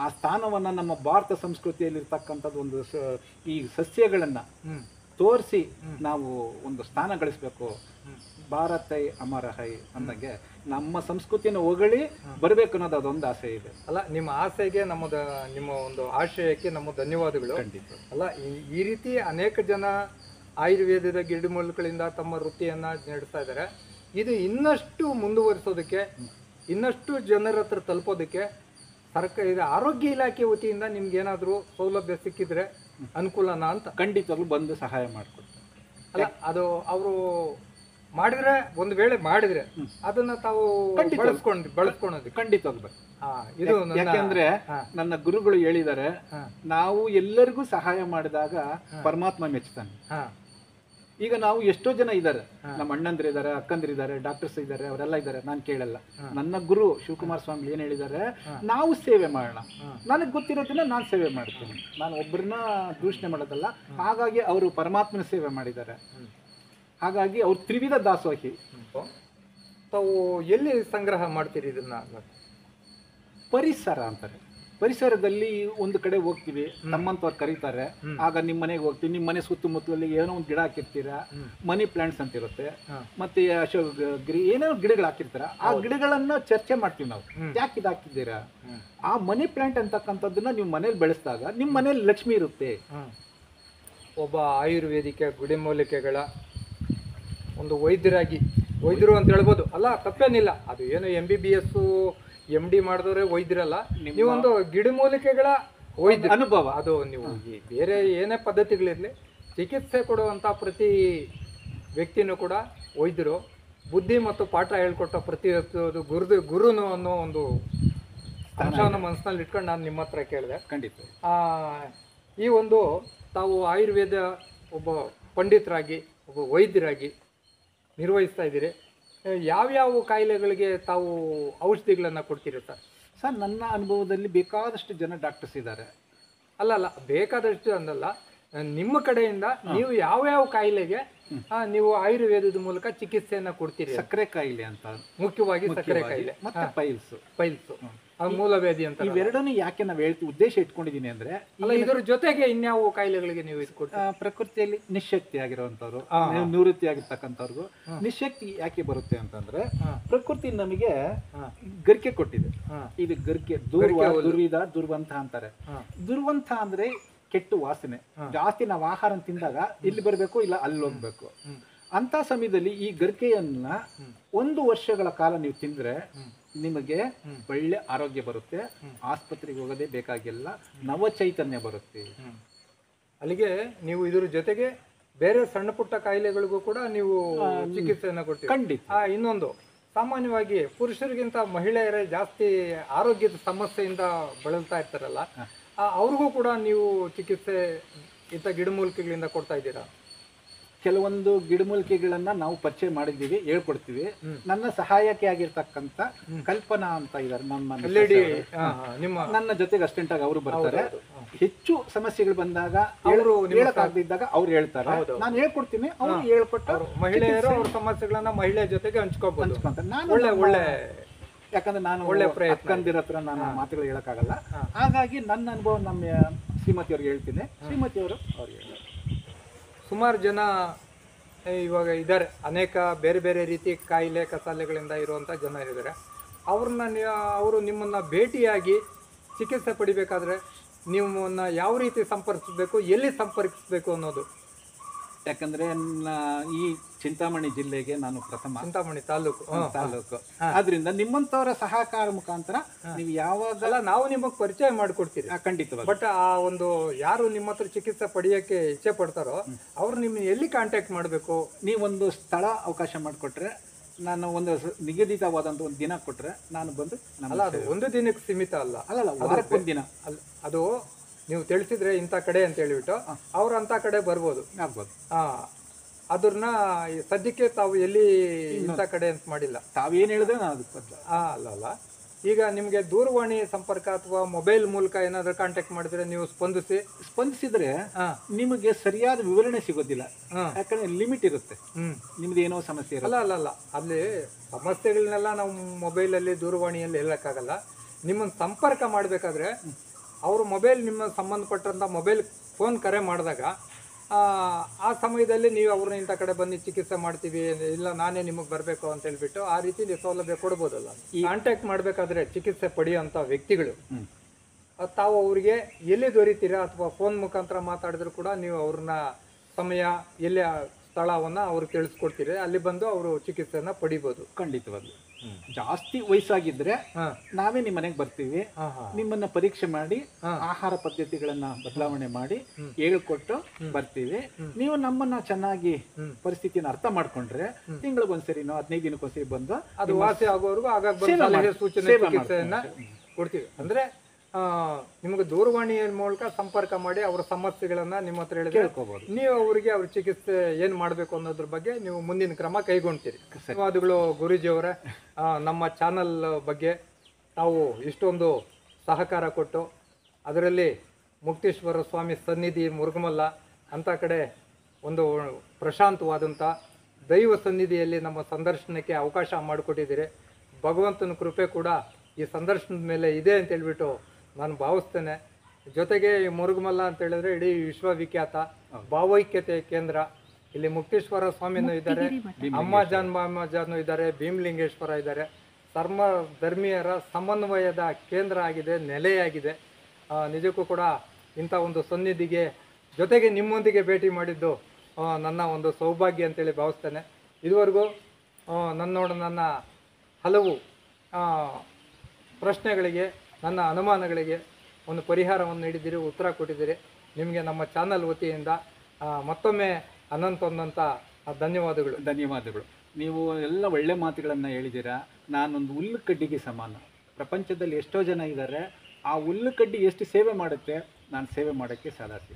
ಆ ಸ್ಥಾನವನ್ನ ನಮ್ಮ ಭಾರತ ಸಂಸ್ಕೃತಿಯಲ್ಲಿ ಇರ್ತಕ್ಕಂಥದ್ದು ಒಂದು ಈ ಸಸ್ಯಗಳನ್ನ ತೋರಿಸಿ ನಾವು ಒಂದು ಸ್ಥಾನ ಗಳಿಸ್ಬೇಕು. ಭಾರತೈ ಅಮರಹೈ ಅಂದಾಗೆ ನಮ್ಮ ಸಂಸ್ಕೃತಿಯನ್ನು ಹೊಗಳಿ ಬರಬೇಕು ಅನ್ನೋದು ಅದೊಂದು ಆಸೆ ಇದೆ. ಅಲ್ಲ, ನಿಮ್ಮ ಆಸೆಗೆ ನಿಮ್ಮ ಒಂದು ಆಶಯಕ್ಕೆ ನಮ್ಮ ಧನ್ಯವಾದಗಳು. ಅಲ್ಲ, ಈ ರೀತಿ ಅನೇಕ ಜನ ಆಯುರ್ವೇದದ ಗಿಡಮೂಲಿಕೆಗಳಿಂದ ತಮ್ಮ ವೃತ್ತಿಯನ್ನ ನಡೆಸ್ತಾ ಇದ್ದಾರೆ. ಇದು ಇನ್ನಷ್ಟು ಮುಂದುವರಿಸೋದಕ್ಕೆ, ಇನ್ನಷ್ಟು ಜನರ ಹತ್ರ ತಲುಪೋದಕ್ಕೆ ಸರ್ಕಾರ, ಆರೋಗ್ಯ ಇಲಾಖೆ ವತಿಯಿಂದ ನಿಮ್ಗೆ ಏನಾದರೂ ಸೌಲಭ್ಯ ಸಿಕ್ಕಿದ್ರೆ ಅನುಕೂಲನಾ ಅಂತ? ಖಂಡಿತವಾಗ್ಲೂ ಬಂದು ಸಹಾಯ ಮಾಡಿಕೊಡ್ತಾರೆ. ಅಲ್ಲ, ಅದು ಅವರು ಮಾಡಿದ್ರೆ, ಒಂದು ವೇಳೆ ಮಾಡಿದ್ರೆ ಅದನ್ನ ತಾವು ಬಳಸ್ಕೊಳೋದು ಖಂಡಿತವಾಗ್ಲು. ಇದು ಯಾಕೆಂದ್ರೆ ನನ್ನ ಗುರುಗಳು ಹೇಳಿದ್ದಾರೆ, ನಾವು ಎಲ್ಲರಿಗೂ ಸಹಾಯ ಮಾಡಿದಾಗ ಪರಮಾತ್ಮ ಮೆಚ್ಚುತ್ತಾನೆ. ಈಗ ನಾವು ಎಷ್ಟೋ ಜನ ಇದ್ದಾರೆ, ನಮ್ಮ ಅಣ್ಣಂದಿರಿದ್ದಾರೆ, ಅಕ್ಕಂದಿರಿದ್ದಾರೆ, ಡಾಕ್ಟರ್ಸ್ ಇದ್ದಾರೆ, ಅವರೆಲ್ಲ ಇದ್ದಾರೆ. ನಾನು ಕೇಳಲ್ಲ. ನನ್ನ ಗುರು ಶಿವಕುಮಾರ ಸ್ವಾಮಿ ಏನ್ ಹೇಳಿದ್ದಾರೆ, ನಾವು ಸೇವೆ ಮಾಡೋಣ. ನನಗೆ ಗೊತ್ತಿರೋದನ್ನ ನಾನು ಸೇವೆ ಮಾಡ್ತೀನಿ. ನಾನು ಒಬ್ಬರನ್ನ ದೂಷಣೆ ಮಾಡೋದಲ್ಲ. ಹಾಗಾಗಿ ಅವರು ಪರಮಾತ್ಮನ ಸೇವೆ ಮಾಡಿದ್ದಾರೆ. ಹಾಗಾಗಿ ಅವ್ರು ತ್ರಿವಿಧ ದಾಸೋಹಿ. ತಾವು ಎಲ್ಲಿ ಸಂಗ್ರಹ ಮಾಡ್ತೀರಿ ಇದನ್ನ? ಪರಿಸರ ಅಂತಾರೆ. ಪರಿಸರದಲ್ಲಿ ಒಂದು ಕಡೆ ಹೋಗ್ತೀವಿ, ನಮ್ಮಂತವ್ರು ಕರೀತಾರೆ, ಆಗ ನಿಮ್ಮ ಮನೆಗೆ ಹೋಗ್ತೀವಿ. ನಿಮ್ಮ ಮನೆ ಸುತ್ತಮುತ್ತಲಲ್ಲಿ ಏನೋ ಒಂದು ಗಿಡ ಹಾಕಿರ್ತೀರಾ, ಮನಿ ಪ್ಲಾಂಟ್ಸ್ ಅಂತ ಇರುತ್ತೆ, ಮತ್ತೆ ಅಶೋಕ್ ಏನೋ ಗಿಡಗಳು ಹಾಕಿರ್ತಾರ. ಆ ಗಿಡಗಳನ್ನ ಚರ್ಚೆ ಮಾಡ್ತೀವಿ ನಾವು, ಯಾಕೆ ಇದು ಹಾಕಿದ್ದೀರಾ. ಆ ಮನಿ ಪ್ಲಾಂಟ್ ಅಂತಕ್ಕಂಥದ್ದನ್ನ ನೀವು ಮನೇಲಿ ಬೆಳೆಸಿದಾಗ ನಿಮ್ಮ ಮನೇಲಿ ಲಕ್ಷ್ಮಿ ಇರುತ್ತೆ. ಒಬ್ಬ ಆಯುರ್ವೇದಿಕ ಗಿಡಮೂಲಿಕೆಗಳ ಒಂದು ವೈದ್ಯರು ಅಂತ ಹೇಳ್ಬೋದು. ಅಲ್ಲ, ತಪ್ಪೇನಿಲ್ಲ. ಅದು ಏನು MBBS MD ಮಾಡಿದವ್ರೆ ವೈದ್ಯರಲ್ಲ. ನೀವೊಂದು ಗಿಡಮೂಲಿಕೆಗಳ ವೈದ್ಯ ಅನುಭವ. ಅದು ನೀವು ಬೇರೆ ಏನೇ ಪದ್ಧತಿಗಳಿರಲಿ, ಚಿಕಿತ್ಸೆ ಕೊಡುವಂಥ ಪ್ರತಿ ವ್ಯಕ್ತಿನೂ ಕೂಡ ವೈದ್ಯರು. ಬುದ್ಧಿ ಮತ್ತು ಪಾಠ ಹೇಳ್ಕೊಟ್ಟ ಪ್ರತಿ ಗುರುನು ಅನ್ನೋ ಒಂದು ಅಂಶವನ್ನು ಮನಸ್ಸಿನಲ್ಲಿ ಇಟ್ಕೊಂಡು ನಾನು ನಿಮ್ಮ ಹತ್ರ ಕೇಳಿದೆ. ಖಂಡಿತ. ಈ ಒಂದು ತಾವು ಆಯುರ್ವೇದ ಒಬ್ಬ ಪಂಡಿತರಾಗಿ, ಒಬ್ಬ ವೈದ್ಯರಾಗಿ ನಿರ್ವಹಿಸ್ತಾ ಇದ್ದೀರಿ. ಯಾವ್ಯಾವ ಕಾಯಿಲೆಗಳಿಗೆ ತಾವು ಔಷಧಿಗಳನ್ನು ಕೊಡ್ತೀರಿ ಸರ್? ಸರ್, ನನ್ನ ಅನುಭವದಲ್ಲಿ ಬೇಕಾದಷ್ಟು ಜನ ಡಾಕ್ಟರ್ಸ್ ಇದ್ದಾರೆ. ಅಲ್ಲ, ಬೇಕಾದಷ್ಟು ಅಂದಲ್ಲ, ನಿಮ್ಮ ಕಡೆಯಿಂದ ನೀವು ಯಾವ್ಯಾವ ಕಾಯಿಲೆಗೆ ನೀವು ಆಯುರ್ವೇದದ ಮೂಲಕ ಚಿಕಿತ್ಸೆಯನ್ನ ಕೊಡ್ತೀರಿ? ಸಕ್ಕರೆ ಕಾಯಿಲೆ ಅಂತ, ಮುಖ್ಯವಾಗಿ ಸಕ್ಕರೆ ಕಾಯಿಲೆ ಮತ್ತೆ ಪೈಲ್ಸ್. ಮೂಲವ್ಯಾಧಿ ಅಂತ. ಇವೆರಡನ್ನು ಯಾಕೆ ನಾವು ಹೇಳ್ತೀವಿ ಉದ್ದೇಶ ಇಟ್ಕೊಂಡಿದ್ದೀನಿ ಅಂದ್ರೆ, ಇದರ ಜೊತೆಗೆ ಇನ್ಯಾವ ಕಾಯಿಲೆಗಳಿಗೆ ನೀವು ಇದು ಕೊಡ್ತೀರಾ? ಪ್ರಕೃತಿಯಲ್ಲಿ ನಿಶಕ್ತಿ ಆಗಿರುವಂತವ್ರು, ನಿವೃತ್ತಿ ಆಗಿರ್ತಕ್ಕಂಥವ್ರಿಗೂ ನಿಶಕ್ತಿ ಯಾಕೆ ಬರುತ್ತೆ ಅಂತಂದ್ರೆ, ಪ್ರಕೃತಿ ನಮಗೆ ಗರಿಕೆ ಕೊಟ್ಟಿದೆ. ಇದು ಗರಿಕೆ ದುರ್ವಿಧ ದುರ್ವಂತ ಅಂತಾರೆ. ದುರ್ವಂತ ಅಂದ್ರೆ ಕೆಟ್ಟು ವಾಸನೆ ಜಾಸ್ತಿ. ನಾವು ಆಹಾರ ತಿಂದಾಗ ಇಲ್ಲಿ ಬರಬೇಕು, ಇಲ್ಲ ಅಲ್ಲಿ ಹೋಗ್ಬೇಕು. ಅಂತ ಸಮಯದಲ್ಲಿ ಈ ಗರಿಕೆಯನ್ನ 1 ವರ್ಷಗಳ ಕಾಲ ನೀವು ತಿಂದ್ರೆ ನಿಮಗೆ ಒಳ್ಳೆ ಆರೋಗ್ಯ ಬರುತ್ತೆ. ಆಸ್ಪತ್ರೆಗೆ ಹೋಗೋದೇ ಬೇಕಾಗಿಲ್ಲ, ನವ ಚೈತನ್ಯ ಬರುತ್ತೆ. ಅಲ್ಲಿಗೆ ನೀವು ಇದ್ರ ಜೊತೆಗೆ ಬೇರೆ ಸಣ್ಣ ಪುಟ್ಟ ಕಾಯಿಲೆಗಳಿಗೂ ಕೂಡ ನೀವು ಚಿಕಿತ್ಸೆಯನ್ನ ಕೊಡ್ತೀವಿ. ಖಂಡಿತ. ಇನ್ನೊಂದು, ಸಾಮಾನ್ಯವಾಗಿ ಪುರುಷರಿಗಿಂತ ಮಹಿಳೆಯರೇ ಜಾಸ್ತಿ ಆರೋಗ್ಯದ ಸಮಸ್ಯೆಯಿಂದ ಬಳಲ್ತಾ ಇರ್ತಾರಲ್ಲ, ಅವ್ರಿಗೂ ಕೂಡ ನೀವು ಚಿಕಿತ್ಸೆ ಇಂಥ ಗಿಡಮೂಲಿಕೆಗಳಿಂದ ಕೊಡ್ತಾ ಇದ್ದೀರಾ? ಕೆಲವೊಂದು ಗಿಡಮೂಲಿಕೆಗಳನ್ನ ನಾವು ಪರಿಚಯ ಮಾಡಿದ್ದೀವಿ, ಹೇಳ್ಕೊಡ್ತೀವಿ. ನನ್ನ ಸಹಾಯಕ್ಕೆ ಆಗಿರ್ತಕ್ಕಂಥ ಕಲ್ಪನಾ ಅಂತ ಇದ್ದಾರೆ, ನನ್ನ ಜೊತೆಗೆ ಅಸಿಸ್ಟೆಂಟ್ ಆಗಿ ಅವರು ಬರ್ತಾರೆ. ಹೆಚ್ಚು ಸಮಸ್ಯೆಗಳು ಬಂದಾಗ ಅವರು ಹೇಳಕ್ಕಾಗದಿದ್ದಾಗ ಅವ್ರು ಹೇಳ್ತಾರೆ, ನಾನು ಹೇಳ್ಕೊಡ್ತೀನಿ. ಅವ್ರು ಹೇಳ್ಕೊಟ್ಟು ಮಹಿಳೆಯರು ಅವ್ರ ಸಮಸ್ಯೆಗಳನ್ನ ಮಹಿಳೆಯ ಜೊತೆಗೆ ಹಂಚ್ಕೋಬಹುದು. ನಾನು ಒಳ್ಳೆ ಯಾಕಂದ್ರೆ ನಾನು ಒಳ್ಳೆ ಅಕ್ಕಂದಿರ ಹತ್ರ ನಾನು ಮಾತುಗಳು ಹೇಳಕ್ಕಾಗಲ್ಲ. ಹಾಗಾಗಿ ನನ್ನ ಅನುಭವ ನಮ್ಮ ಶ್ರೀಮತಿಯವ್ರಿಗೆ ಹೇಳ್ತೀನಿ, ಶ್ರೀಮತಿಯವರು ಅವ್ರಿಗೆ ಹೇಳ್ತಾರೆ. ಸುಮಾರು ಜನ ಇವಾಗ ಇದ್ದಾರೆ, ಅನೇಕ ಬೇರೆ ಬೇರೆ ರೀತಿ ಕಾಯಿಲೆ ಕಸಾಲೆಗಳಿಂದ ಇರುವಂಥ ಜನ ಇದ್ದಾರೆ. ಅವರು ನಿಮ್ಮನ್ನು ಭೇಟಿಯಾಗಿ ಚಿಕಿತ್ಸೆ ಪಡಿಬೇಕಾದ್ರೆ ನಿಮ್ಮನ್ನು ಯಾವ ರೀತಿ ಸಂಪರ್ಕಿಸಬೇಕು, ಎಲ್ಲಿ ಸಂಪರ್ಕಿಸಬೇಕು ಅನ್ನೋದು? ಯಾಕಂದ್ರೆ ಈ ಚಿಂತಾಮಣಿ ಜಿಲ್ಲೆಗೆ ನಾನು ಪ್ರಥಮ, ಚಿಂತಾಮಣಿ ತಾಲೂಕು. ಆದ್ರಿಂದ ನಿಮ್ಮಂತವರ ಸಹಕಾರ ಮುಖಾಂತರ ನೀವು ಯಾವಾಗಲ ನಾವು ನಿಮಗೆ ಪರಿಚಯ ಮಾಡಿಕೊಡ್ತೀರಿ. ಖಂಡಿತವಾಗಿ. ಬಟ್ ಆ ಒಂದು ಯಾರು ನಿಮ್ಮ ಹತ್ರ ಚಿಕಿತ್ಸೆ ಪಡೆಯೋಕ್ಕೆ ಇಚ್ಛೆ ಪಡ್ತಾರೋ ಅವ್ರು ನಿಮ್ಮ ಎಲ್ಲಿ ಕಾಂಟ್ಯಾಕ್ಟ್ ಮಾಡಬೇಕು? ನೀವೊಂದು ಸ್ಥಳ ಅವಕಾಶ ಮಾಡಿಕೊಟ್ರೆ, ನಾನು ಒಂದು ನಿಗದಿತವಾದಂಥ ಒಂದು ದಿನ ಕೊಟ್ರೆ ನಾನು ಬಂದು. ಅಲ್ಲ, ಅದು ಒಂದು ದಿನಕ್ಕೆ ಸೀಮಿತ ಅಲ್ಲ. ವಾರಕ್ಕೊಂದು ದಿನ ಅದು ನೀವು ತಿಳಿಸಿದ್ರೆ ಇಂಥ ಕಡೆ ಅಂತ ಹೇಳಿಬಿಟ್ಟು ಅವ್ರು ಅಂಥ ಕಡೆ ಬರ್ಬೋದು, ಆಗ್ಬೋದು. ಅದನ್ನ ಸದ್ಯಕ್ಕೆ ತಾವು ಎಲ್ಲಿ ಇಂಥ ಕಡೆ ಅಂತ ಮಾಡಿಲ್ಲ. ತಾವೇನು ಹೇಳಿದ್ರೆ ನಾನು ಅದಕ್ಕೆ ಅಲ್ಲ. ಈಗ ನಿಮಗೆ ದೂರವಾಣಿ ಸಂಪರ್ಕ ಅಥವಾ ಮೊಬೈಲ್ ಮೂಲಕ ಏನಾದರೂ ಕಾಂಟ್ಯಾಕ್ಟ್ ಮಾಡಿದ್ರೆ ನೀವು ಸ್ಪಂದಿಸಿದ್ರೆ ನಿಮಗೆ ಸರಿಯಾದ ವಿವರಣೆ ಸಿಗೋದಿಲ್ಲ. ಯಾಕಂದ್ರೆ ಲಿಮಿಟ್ ಇರುತ್ತೆ. ನಿಮ್ದು ಏನೋ ಸಮಸ್ಯೆ ಇರಲ್ಲ. ಅಲ್ಲ, ಅಲ್ಲಿ ಸಮಸ್ಯೆಗಳನ್ನೆಲ್ಲ ನಾವು ಮೊಬೈಲಲ್ಲಿ ದೂರವಾಣಿಯಲ್ಲಿ ಹೇಳಕ್ಕಾಗಲ್ಲ. ನಿಮ್ಮನ್ನು ಸಂಪರ್ಕ ಮಾಡಬೇಕಾದ್ರೆ ಅವರು ಮೊಬೈಲ್ ನಿಮ್ಮ ಸಂಬಂಧಪಟ್ಟಂಥ ಮೊಬೈಲ್ ಫೋನ್ ಕರೆ ಮಾಡಿದಾಗ ಆ ಸಮಯದಲ್ಲಿ ನೀವು ಅವ್ರನ್ನ ಇಂಥ ಕಡೆ ಬಂದು ಚಿಕಿತ್ಸೆ ಮಾಡ್ತೀವಿ, ಇಲ್ಲ ನಾನೇ ನಿಮಗೆ ಬರಬೇಕು ಅಂತ ಹೇಳ್ಬಿಟ್ಟು ಆ ರೀತಿ ಸೌಲಭ್ಯ ಕೊಡ್ಬೋದಲ್ಲ. ಈ ಕಾಂಟ್ಯಾಕ್ಟ್ ಮಾಡಬೇಕಾದ್ರೆ ಚಿಕಿತ್ಸೆ ಪಡೆಯುವಂಥ ವ್ಯಕ್ತಿಗಳು ತಾವು ಅವರಿಗೆ ಎಲ್ಲಿ ದೊರೀತೀರಾ ಅಥವಾ ಫೋನ್ ಮುಖಾಂತರ ಮಾತಾಡಿದ್ರು ಕೂಡ ನೀವು ಅವ್ರನ್ನ ಸಮಯ ಎಲ್ಲಿ ಸ್ಥಳವನ್ನು ಅವ್ರಿಗೆ ತಿಳಿಸ್ಕೊಡ್ತೀರಿ, ಅಲ್ಲಿ ಬಂದು ಅವರು ಚಿಕಿತ್ಸೆನ ಪಡಿಬೋದು. ಖಂಡಿತವಾಗ್ಲು. ಜಾಸ್ತಿ ವಯಸ್ಸಾಗಿದ್ರೆ ನಾವೇ ನಿಮ್ಮ ಮನೆಗೆ ಬರ್ತೀವಿ, ನಿಮ್ಮನ್ನ ಪರೀಕ್ಷೆ ಮಾಡಿ ಆಹಾರ ಪದ್ಧತಿಗಳನ್ನ ಬದಲಾವಣೆ ಮಾಡಿ ಹೇಳ್ಕೊಟ್ಟು ಬರ್ತೀವಿ. ನೀವು ನಮ್ಮನ್ನ ಚೆನ್ನಾಗಿ ಪರಿಸ್ಥಿತಿಯನ್ನು ಅರ್ಥ ಮಾಡ್ಕೊಂಡ್ರೆ ತಿಂಗಳಿಗೊಂದ್ಸರಿನೋ 15 ದಿನಕ್ಕೊಂದ್ಸರಿ ಬಂದು ಅದು ವಾಸಿ ಆಗೋವರೆಗೂ ಆಗಾಗ ಸೂಚನೆ ಚಿಕಿತ್ಸೆಯನ್ನ ಕೊಡ್ತೀವಿ. ಅಂದ್ರೆ ನಿಮಗೆ ದೂರವಾಣಿಯ ಮೂಲಕ ಸಂಪರ್ಕ ಮಾಡಿ ಅವರ ಸಮಸ್ಯೆಗಳನ್ನ ನಿಮ್ಮ ಹತ್ರ ಹೇಳಿದ್ರೆ ನೀವು ಅವರಿಗೆ ಅವ್ರ ಚಿಕಿತ್ಸೆ ಏನ್ ಮಾಡ್ಬೇಕು ಅನ್ನೋದ್ರ ಬಗ್ಗೆ ನೀವು ಮುಂದಿನ ಕ್ರಮ ಕೈಗೊಳ್ತೀರಿ. ಧನ್ಯವಾದಗಳು ಗುರೂಜಿಯವರೇ. ನಮ್ಮ ಚಾನಲ್ ಬಗ್ಗೆ ತಾವು ಇಷ್ಟೊಂದು ಸಹಕಾರ ಕೊಟ್ಟು, ಅದರಲ್ಲಿ ಮುಕ್ತೇಶ್ವರ ಸ್ವಾಮಿ ಸನ್ನಿಧಿ ಮುರುಗಮಲ್ಲ ಅಂತ ಕಡೆ ಒಂದು ಪ್ರಶಾಂತವಾದಂಥ ದೈವ ಸನ್ನಿಧಿಯಲ್ಲಿ ನಮ್ಮ ಸಂದರ್ಶನಕ್ಕೆ ಅವಕಾಶ ಮಾಡಿಕೊಟ್ಟಿದ್ದೀರಿ. ಭಗವಂತನ ಕೃಪೆ ಕೂಡ ಈ ಸಂದರ್ಶನದ ಮೇಲೆ ಇದೆ ಅಂತ ಹೇಳ್ಬಿಟ್ಟು ನಾನು ಭಾವಿಸ್ತೇನೆ. ಜೊತೆಗೆ ಈ ಮುರುಗಮಲ್ಲ ಅಂತ ಹೇಳಿದ್ರೆ ಇಡೀ ವಿಶ್ವವಿಖ್ಯಾತ ಭಾವೈಕ್ಯತೆ ಕೇಂದ್ರ. ಇಲ್ಲಿ ಮುಕ್ತೇಶ್ವರ ಸ್ವಾಮಿನೂ ಇದ್ದಾರೆ, ಅಮ್ಮಾಜಾನ್ ಮಾಮಾಜಾನು ಇದ್ದಾರೆ, ಭೀಮಲಿಂಗೇಶ್ವರ ಇದ್ದಾರೆ. ಧರ್ಮೀಯರ ಸಮನ್ವಯದ ಕೇಂದ್ರ ಆಗಿದೆ, ನೆಲೆಯಾಗಿದೆ. ನಿಜಕ್ಕೂ ಕೂಡ ಇಂಥ ಒಂದು ಸನ್ನಿಧಿಗೆ ಜೊತೆಗೆ ನಿಮ್ಮೊಂದಿಗೆ ಭೇಟಿ ಮಾಡಿದ್ದು ನನ್ನ ಒಂದು ಸೌಭಾಗ್ಯ ಅಂತೇಳಿ ಭಾವಿಸ್ತೇನೆ. ಇದುವರೆಗೂ ನನ್ನ ಹಲವು ಪ್ರಶ್ನೆಗಳಿಗೆ, ನನ್ನ ಅನುಮಾನಗಳಿಗೆ ಒಂದು ಪರಿಹಾರವನ್ನು ನೀಡಿದ್ದೀರಿ, ಉತ್ತರ ಕೊಟ್ಟಿದ್ದೀರಿ. ನಿಮಗೆ ನಮ್ಮ ಚಾನಲ್ ವತಿಯಿಂದ ಮತ್ತೊಮ್ಮೆ ಅನಂತ ಧನ್ಯವಾದಗಳು. ನೀವು ಎಲ್ಲ ಒಳ್ಳೆ ಮಾತುಗಳನ್ನು ಹೇಳಿದ್ದೀರಾ. ನಾನೊಂದು ಹುಲ್ಲುಕಡ್ಡಿಗೆ ಸಮಾನ. ಪ್ರಪಂಚದಲ್ಲಿ ಎಷ್ಟೋ ಜನ ಇದ್ದಾರೆ, ಆ ಹುಲ್ಲುಕಡ್ಡಿ ಎಷ್ಟು ಸೇವೆ ಮಾಡುತ್ತೆ, ನಾನು ಸೇವೆ ಮಾಡೋಕ್ಕೆ ಸಾಧ್ಯ.